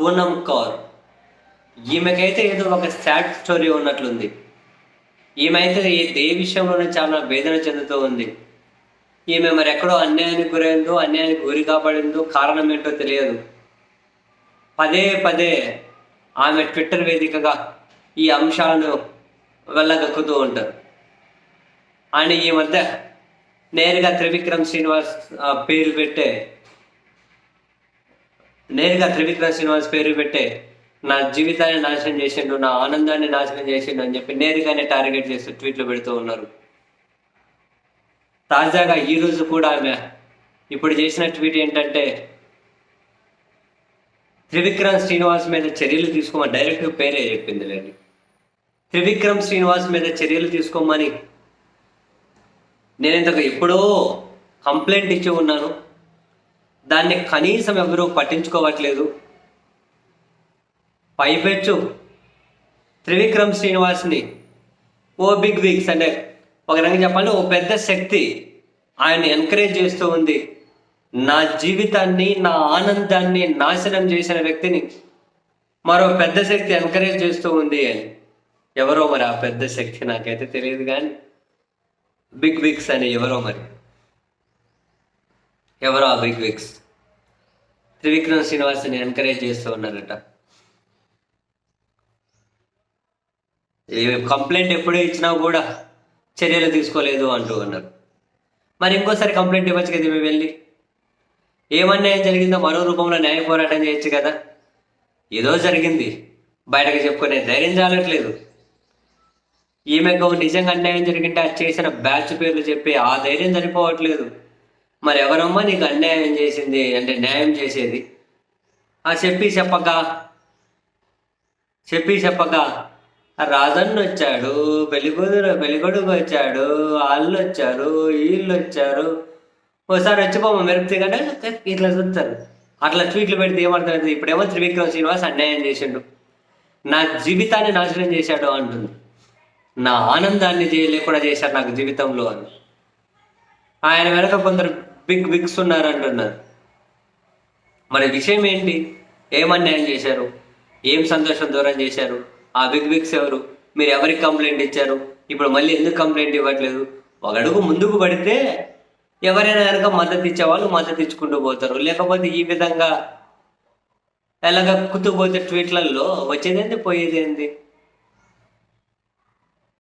పూనమ్ కౌర్. ఈమెకైతే ఏదో ఒక sad story ఉన్నట్లుంది. ఈమె అయితే ఏ విషయంలోనే చాలా వేదన చెందుతూ ఉంది. ఈమె మరి ఎక్కడో అన్యాయానికి గురైందో, అన్యాయానికి గురి కాబడిందో, కారణం ఏంటో తెలియదు. పదే పదే ఆమె ట్విట్టర్ వేదికగా ఈ అంశాలను వెళ్ళగక్కుతూ ఉంటారు. అని ఈ మధ్య నేరుగా త్రివిక్రమ్ శ్రీనివాస్ పేరు పెట్టే నా జీవితాన్ని నాశనం చేసిండు, నా ఆనందాన్ని నాశనం చేసిండు అని చెప్పి నేరుగానే టార్గెట్ చేస్తూ ట్వీట్లు పెడుతూ ఉన్నారు. తాజాగా ఈరోజు కూడా ఆమె ఇప్పుడు చేసిన ట్వీట్ ఏంటంటే, త్రివిక్రమ్ శ్రీనివాస్ మీద చర్యలు తీసుకోమని డైరెక్ట్ పేరే చెప్పింది లేండి. త్రివిక్రమ్ శ్రీనివాస్ మీద చర్యలు తీసుకోమని నేను ఇంతకు ఎప్పుడో కంప్లైంట్ ఇచ్చి ఉన్నాను. దాన్ని కనీసం ఎవరూ పట్టించుకోవట్లేదు. పైపెచ్చు త్రివిక్రమ్ శ్రీనివాస్ని ఓ బిగ్ విగ్స్ అంటే ఒక రకంగా చెప్పాలంటే ఓ పెద్ద శక్తి ఆయన్ని ఎంకరేజ్ చేస్తూ ఉంది. నా జీవితాన్ని, నా ఆనందాన్ని నాశనం చేసిన వ్యక్తిని మరో పెద్ద శక్తి ఎంకరేజ్ చేస్తూ ఉంది అని. ఎవరో మరి ఆ పెద్ద శక్తి నాకైతే తెలియదు, కానీ బిగ్ విగ్స్ అని ఎవరో ఆ బిగ్ విగ్స్ త్రివిక్రమ్ శ్రీనివాస్ని ఎంకరేజ్ చేస్తూ ఉన్నారట. కంప్లైంట్ ఎప్పుడూ ఇచ్చినా కూడా చర్యలు తీసుకోలేదు అంటూ ఉన్నారు. మరి ఇంకోసారి కంప్లైంట్ ఇవ్వచ్చు కదా, మేము వెళ్ళి ఏమన్యాయం జరిగిందో మరో రూపంలో న్యాయ పోరాటం చేయొచ్చు కదా. ఏదో జరిగింది బయటకు చెప్పుకునే ధైర్యం చాలట్లేదు. ఈమెకు నిజంగా అన్యాయం జరిగింటే అది చేసిన బ్యాచ్ పేర్లు చెప్పి ఆ ధైర్యం సరిపోవట్లేదు. మరి ఎవరమ్మా నీకు అన్యాయం చేసింది అంటే న్యాయం చేసేది? ఆ చెప్పి చెప్పక రాజన్న వచ్చాడు, పెళ్ళికొడుకు వచ్చాడు, వాళ్ళు వచ్చారు, వీళ్ళు వచ్చారు, ఒకసారి వచ్చిపోమా మెరుపుతే కదా ఇట్లా చూస్తారు. అట్లా ట్వీట్లు పెడితే ఏమర్థమైంది? ఇప్పుడేమో త్రివిక్రమ్ శ్రీనివాస్ అన్యాయం చేసిండు, నా జీవితాన్ని నాశనం చేశాడు అంటుంది. నా ఆనందాన్ని లేకుండా చేశారు నాకు జీవితంలో అని. ఆయన వెనక కొందరు బిగ్ విగ్స్ ఉన్నారు అంటున్నారు. మరి విషయం ఏంటి? ఏమన్యాయం చేశారు? ఏం సంతోషం దూరం చేశారు? ఆ బిగ్ విగ్స్ ఎవరు? మీరు ఎవరికి కంప్లైంట్ ఇచ్చారు? ఇప్పుడు మళ్ళీ ఎందుకు కంప్లైంట్ ఇవ్వట్లేదు? ఒక అడుగు ముందుకు పడితే ఎవరైనా కనుక మద్దతు ఇచ్చేవాళ్ళు మద్దతు ఇచ్చుకుంటూ పోతారు. లేకపోతే ఈ విధంగా ఎలాగ కుతుపోతే ట్వీట్లలో వచ్చేదేంటి, పోయేదేంటి?